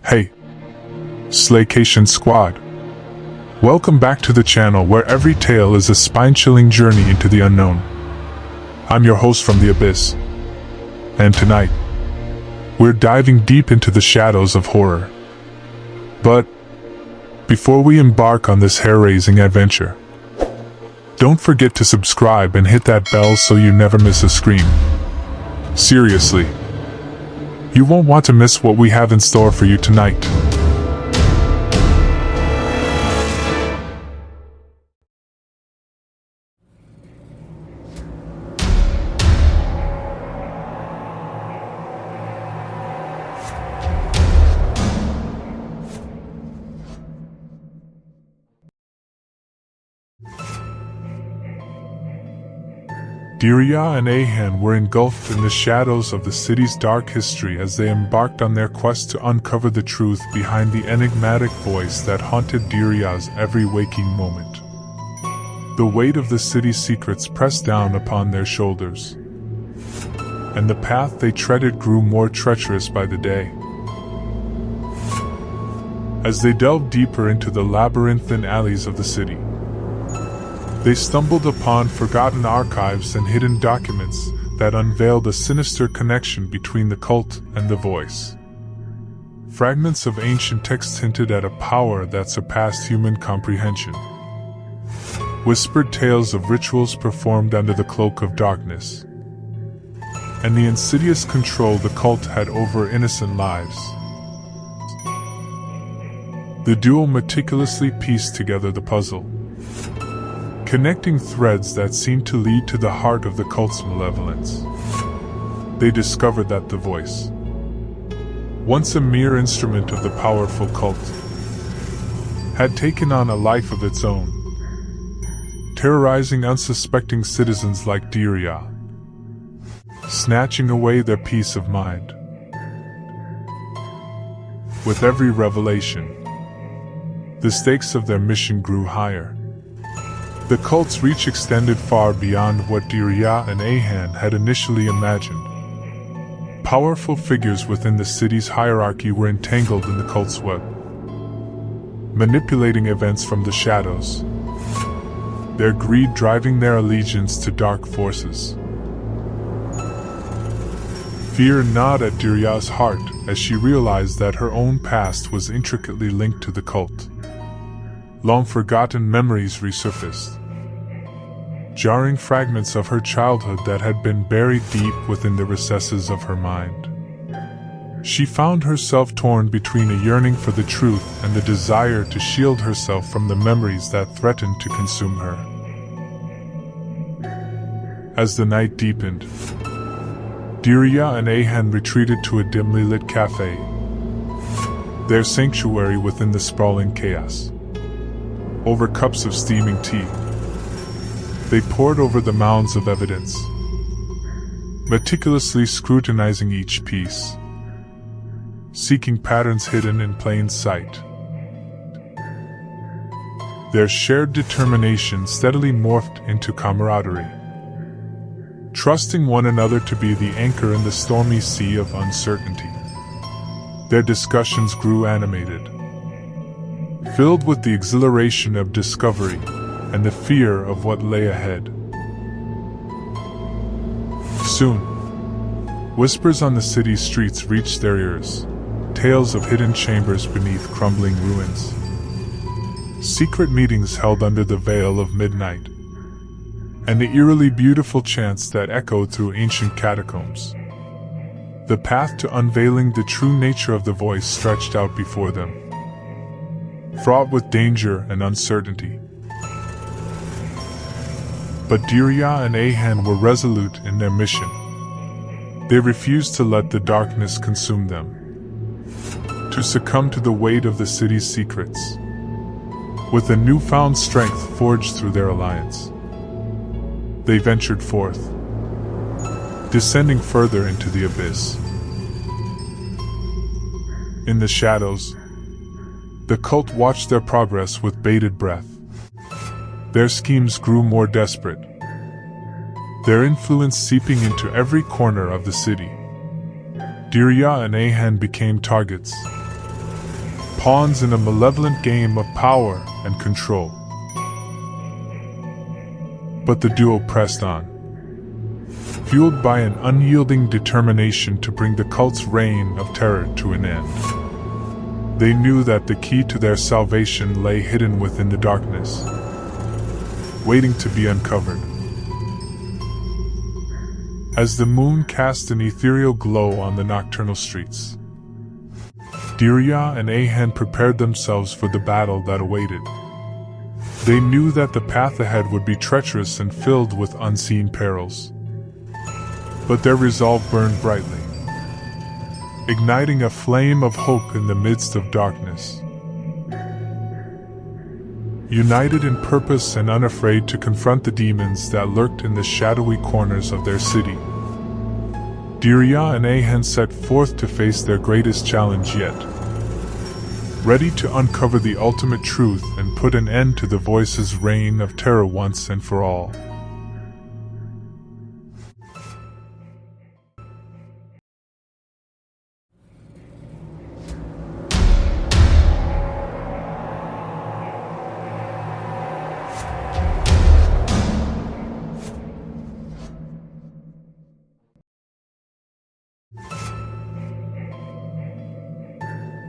Hey, Slaycation Squad. Welcome back to the channel where every tale is a spine-chilling journey into the unknown. I'm your host from the Abyss. And tonight, we're diving deep into the shadows of horror. But before we embark on this hair-raising adventure, don't forget to subscribe and hit that bell so you never miss a scream. Seriously, you won't want to miss what we have in store for you tonight. Derya and Ayhan were engulfed in the shadows of the city's dark history as they embarked on their quest to uncover the truth behind the enigmatic voice that haunted Derya's every waking moment. The weight of the city's secrets pressed down upon their shoulders, and the path they treaded grew more treacherous by the day. As they delved deeper into the labyrinthine alleys of the city, they stumbled upon forgotten archives and hidden documents that unveiled a sinister connection between the cult and the voice. Fragments of ancient texts hinted at a power that surpassed human comprehension. Whispered tales of rituals performed under the cloak of darkness, and the insidious control the cult had over innocent lives. The duo meticulously pieced together the puzzle, connecting threads that seemed to lead to the heart of the cult's malevolence. They discovered that the voice, once a mere instrument of the powerful cult, had taken on a life of its own, terrorizing unsuspecting citizens like Derya, snatching away their peace of mind. With every revelation, the stakes of their mission grew higher. The cult's reach extended far beyond what Derya and Ayhan had initially imagined. Powerful figures within the city's hierarchy were entangled in the cult's web, manipulating events from the shadows, their greed driving their allegiance to dark forces. Fear gnawed at Derya's heart as she realized that her own past was intricately linked to the cult. Long-forgotten memories resurfaced, jarring fragments of her childhood that had been buried deep within the recesses of her mind. She found herself torn between a yearning for the truth and the desire to shield herself from the memories that threatened to consume her. As the night deepened, Derya and Ayhan retreated to a dimly lit cafe, their sanctuary within the sprawling chaos. Over cups of steaming tea, they pored over the mounds of evidence, meticulously scrutinizing each piece, seeking patterns hidden in plain sight. Their shared determination steadily morphed into camaraderie, trusting one another to be the anchor in the stormy sea of uncertainty. Their discussions grew animated, filled with the exhilaration of discovery and the fear of what lay ahead. Soon, whispers on the city's streets reached their ears, tales of hidden chambers beneath crumbling ruins, secret meetings held under the veil of midnight, and the eerily beautiful chants that echoed through ancient catacombs. The path to unveiling the true nature of the voice stretched out before them, fraught with danger and uncertainty. But Derya and Ayhan were resolute in their mission. They refused to let the darkness consume them, to succumb to the weight of the city's secrets. With a newfound strength forged through their alliance, they ventured forth, descending further into the abyss. In the shadows, the cult watched their progress with bated breath. Their schemes grew more desperate, their influence seeping into every corner of the city. Derya and Ayhan became targets, pawns in a malevolent game of power and control. But the duo pressed on, fueled by an unyielding determination to bring the cult's reign of terror to an end. They knew that the key to their salvation lay hidden within the darkness, waiting to be uncovered. As the moon cast an ethereal glow on the nocturnal streets, Derya and Ayhan prepared themselves for the battle that awaited. They knew that the path ahead would be treacherous and filled with unseen perils. But their resolve burned brightly, igniting a flame of hope in the midst of darkness. United in purpose and unafraid to confront the demons that lurked in the shadowy corners of their city, Derya and Ayhan set forth to face their greatest challenge yet, ready to uncover the ultimate truth and put an end to the Voice's reign of terror once and for all.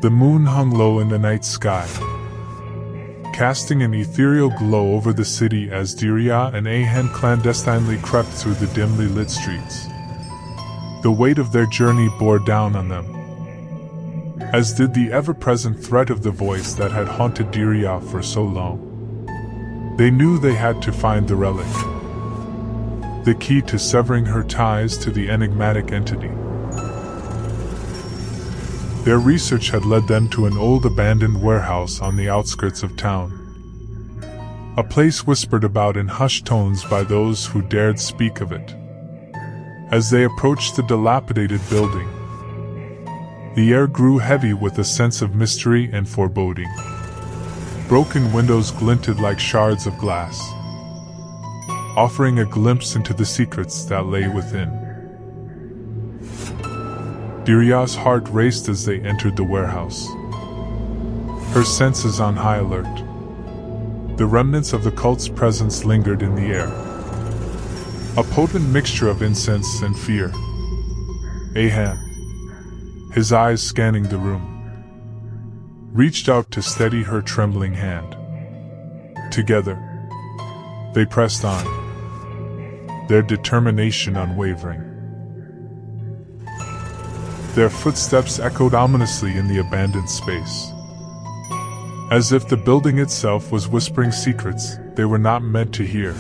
The moon hung low in the night sky, casting an ethereal glow over the city as Derya and Ayhan clandestinely crept through the dimly lit streets. The weight of their journey bore down on them, as did the ever-present threat of the voice that had haunted Derya for so long. They knew they had to find the relic, the key to severing her ties to the enigmatic entity. Their research had led them to an old abandoned warehouse on the outskirts of town, a place whispered about in hushed tones by those who dared speak of it. As they approached the dilapidated building, the air grew heavy with a sense of mystery and foreboding. Broken windows glinted like shards of glass, offering a glimpse into the secrets that lay within. Derya's heart raced as they entered the warehouse, her senses on high alert. The remnants of the cult's presence lingered in the air, a potent mixture of incense and fear. Ayhan, his eyes scanning the room, reached out to steady her trembling hand. Together, they pressed on, their determination unwavering. Their footsteps echoed ominously in the abandoned space, as if the building itself was whispering secrets they were not meant to hear.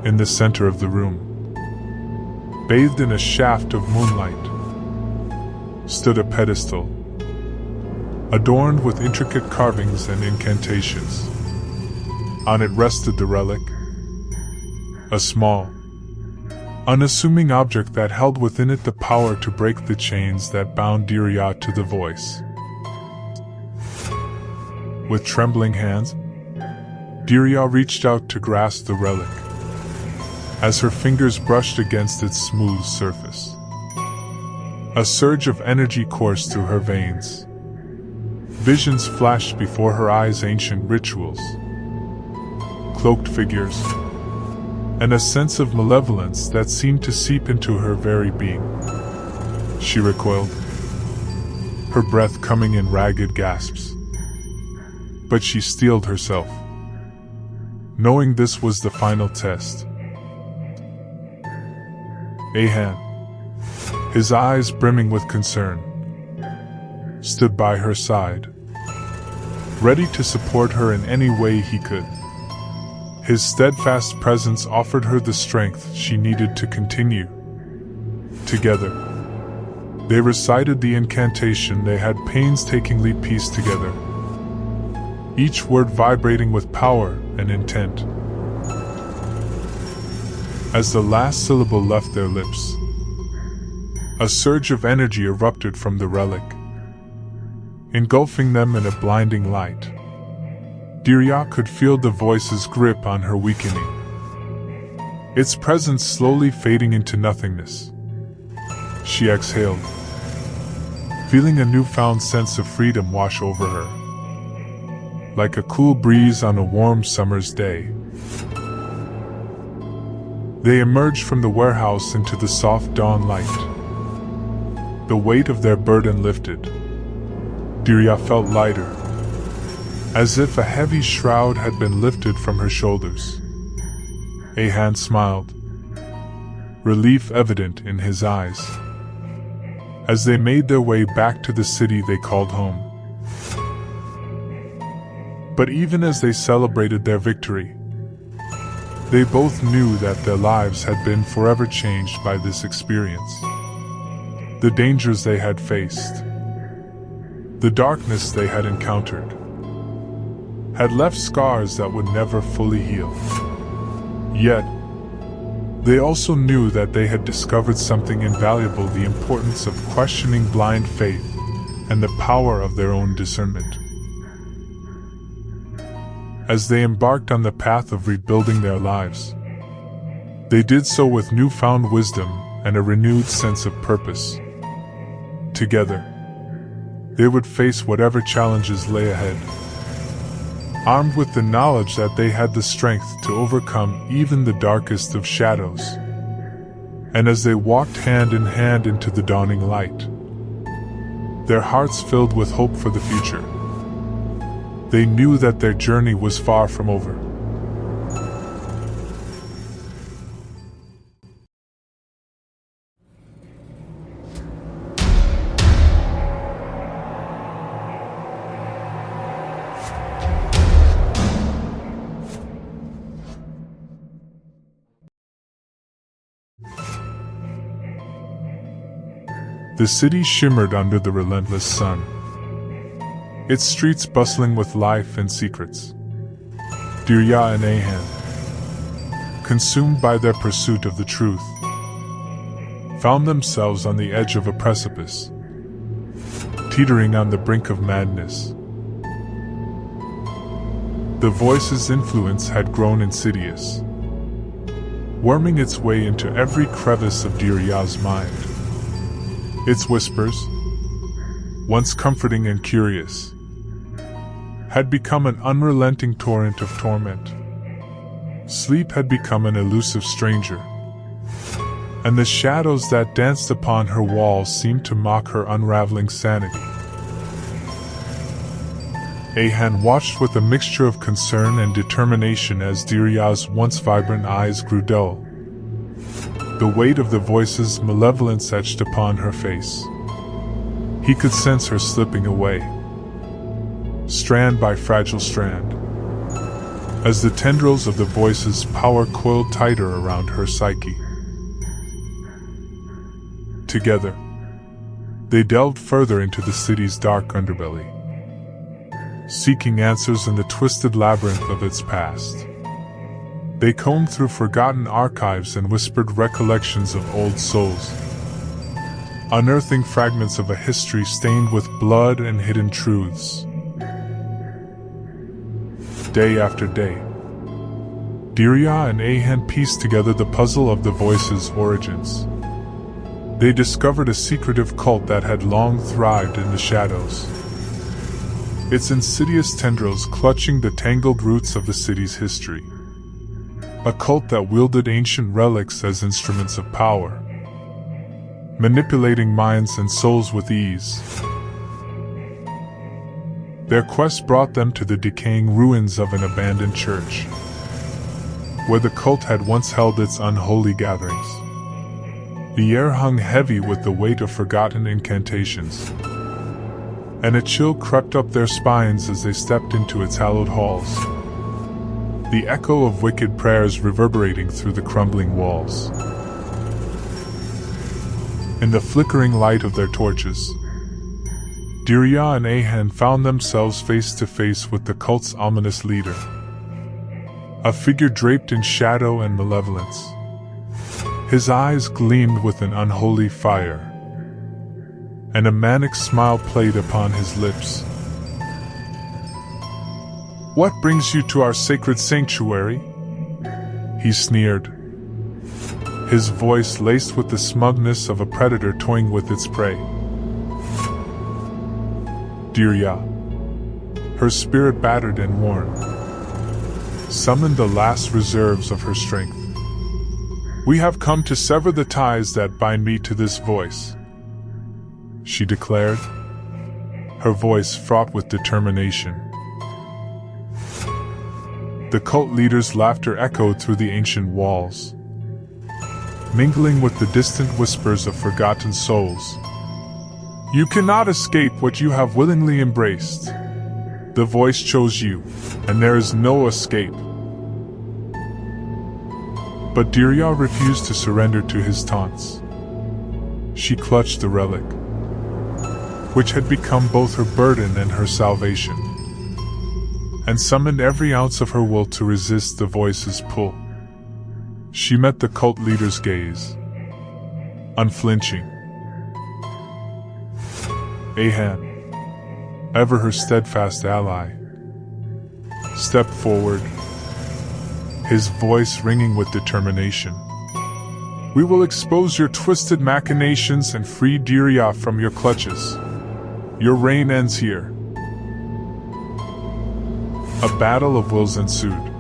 In the center of the room, bathed in a shaft of moonlight, stood a pedestal, adorned with intricate carvings and incantations. On it rested the relic, a small, unassuming object that held within it the power to break the chains that bound Derya to the voice. With trembling hands, Derya reached out to grasp the relic, as her fingers brushed against its smooth surface. A surge of energy coursed through her veins. Visions flashed before her eyes, ancient rituals, cloaked figures, and a sense of malevolence that seemed to seep into her very being. She recoiled, her breath coming in ragged gasps. But she steeled herself, knowing this was the final test. Ayhan, his eyes brimming with concern, stood by her side, ready to support her in any way he could. His steadfast presence offered her the strength she needed to continue. Together, they recited the incantation they had painstakingly pieced together, each word vibrating with power and intent. As the last syllable left their lips, a surge of energy erupted from the relic, engulfing them in a blinding light. Derya could feel the voice's grip on her weakening, its presence slowly fading into nothingness. She exhaled, feeling a newfound sense of freedom wash over her. Like a cool breeze on a warm summer's day. They emerged from the warehouse into the soft dawn light. The weight of their burden lifted. Derya felt lighter, as if a heavy shroud had been lifted from her shoulders. Ayhan smiled, relief evident in his eyes, as they made their way back to the city they called home. But even as they celebrated their victory, they both knew that their lives had been forever changed by this experience. The dangers they had faced, the darkness they had encountered, had left scars that would never fully heal. Yet, they also knew that they had discovered something invaluable: the importance of questioning blind faith and the power of their own discernment. As they embarked on the path of rebuilding their lives, they did so with newfound wisdom and a renewed sense of purpose. Together, they would face whatever challenges lay ahead, armed with the knowledge that they had the strength to overcome even the darkest of shadows. And as they walked hand in hand into the dawning light, their hearts filled with hope for the future, they knew that their journey was far from over. The city shimmered under the relentless sun, its streets bustling with life and secrets. Derya and Ayhan, consumed by their pursuit of the truth, found themselves on the edge of a precipice, teetering on the brink of madness. The voice's influence had grown insidious, worming its way into every crevice of Derya's mind. Its whispers, once comforting and curious, had become an unrelenting torrent of torment. Sleep had become an elusive stranger, and the shadows that danced upon her walls seemed to mock her unraveling sanity. Ayhan watched with a mixture of concern and determination as Derya's once vibrant eyes grew dull. The weight of the voice's malevolence etched upon her face. He could sense her slipping away, strand by fragile strand, as the tendrils of the voice's power coiled tighter around her psyche. Together, they delved further into the city's dark underbelly, seeking answers in the twisted labyrinth of its past. They combed through forgotten archives and whispered recollections of old souls, unearthing fragments of a history stained with blood and hidden truths. Day after day, Derya and Ayhan pieced together the puzzle of the voice's origins. They discovered a secretive cult that had long thrived in the shadows, its insidious tendrils clutching the tangled roots of the city's history. A cult that wielded ancient relics as instruments of power, manipulating minds and souls with ease. Their quest brought them to the decaying ruins of an abandoned church, where the cult had once held its unholy gatherings. The air hung heavy with the weight of forgotten incantations, and a chill crept up their spines as they stepped into its hallowed halls, the echo of wicked prayers reverberating through the crumbling walls. In the flickering light of their torches, Derya and Ayhan found themselves face to face with the cult's ominous leader, a figure draped in shadow and malevolence. His eyes gleamed with an unholy fire, and a manic smile played upon his lips. "What brings you to our sacred sanctuary?" he sneered, his voice laced with the smugness of a predator toying with its prey. Derya, her spirit battered and worn, summoned the last reserves of her strength. "We have come to sever the ties that bind me to this voice," she declared, her voice fraught with determination. The cult leader's laughter echoed through the ancient walls, mingling with the distant whispers of forgotten souls. "You cannot escape what you have willingly embraced. The voice chose you, and there is no escape." But Derya refused to surrender to his taunts. She clutched the relic, which had become both her burden and her salvation, and summoned every ounce of her will to resist the voice's pull. She met the cult leader's gaze, unflinching. Ayhan, ever her steadfast ally, stepped forward, his voice ringing with determination. "We will expose your twisted machinations and free Derya from your clutches. Your reign ends here." A battle of wills ensued.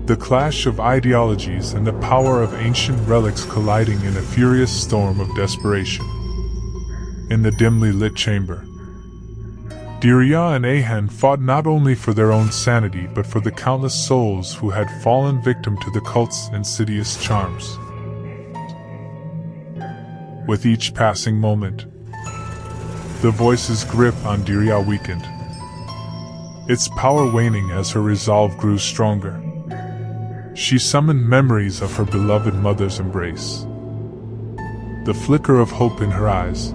The clash of ideologies and the power of ancient relics colliding in a furious storm of desperation. In the dimly lit chamber, Derya and Ayhan fought not only for their own sanity but for the countless souls who had fallen victim to the cult's insidious charms. With each passing moment, the voice's grip on Derya weakened, its power waning as her resolve grew stronger. She summoned memories of her beloved mother's embrace, the flicker of hope in her eyes,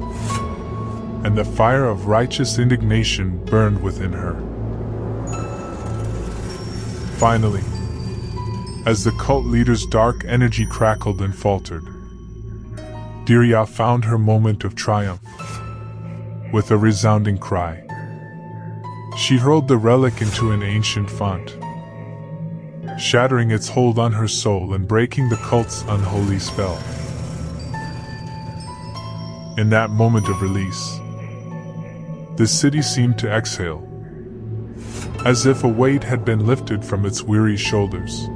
and the fire of righteous indignation burned within her. Finally, as the cult leader's dark energy crackled and faltered, Derya found her moment of triumph. With a resounding cry, she hurled the relic into an ancient font, shattering its hold on her soul and breaking the cult's unholy spell. In that moment of release, the city seemed to exhale, as if a weight had been lifted from its weary shoulders.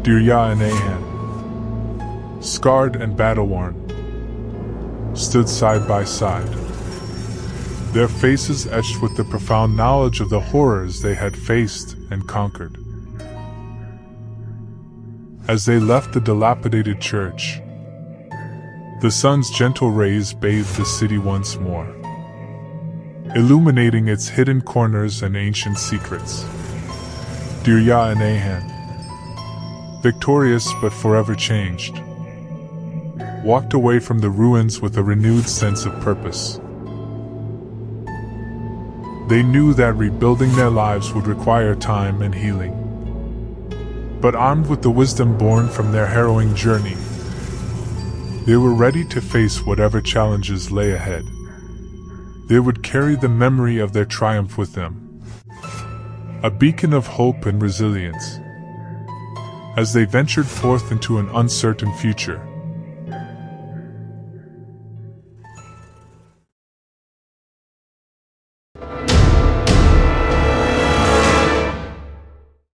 Derya and Ayhan, scarred and battle-worn, stood side by side, their faces etched with the profound knowledge of the horrors they had faced and conquered. As they left the dilapidated church, the sun's gentle rays bathed the city once more, illuminating its hidden corners and ancient secrets. Derya and Ayhan, victorious but forever changed, walked away from the ruins with a renewed sense of purpose. They knew that rebuilding their lives would require time and healing. But armed with the wisdom born from their harrowing journey, they were ready to face whatever challenges lay ahead. They would carry the memory of their triumph with them, a beacon of hope and resilience, as they ventured forth into an uncertain future.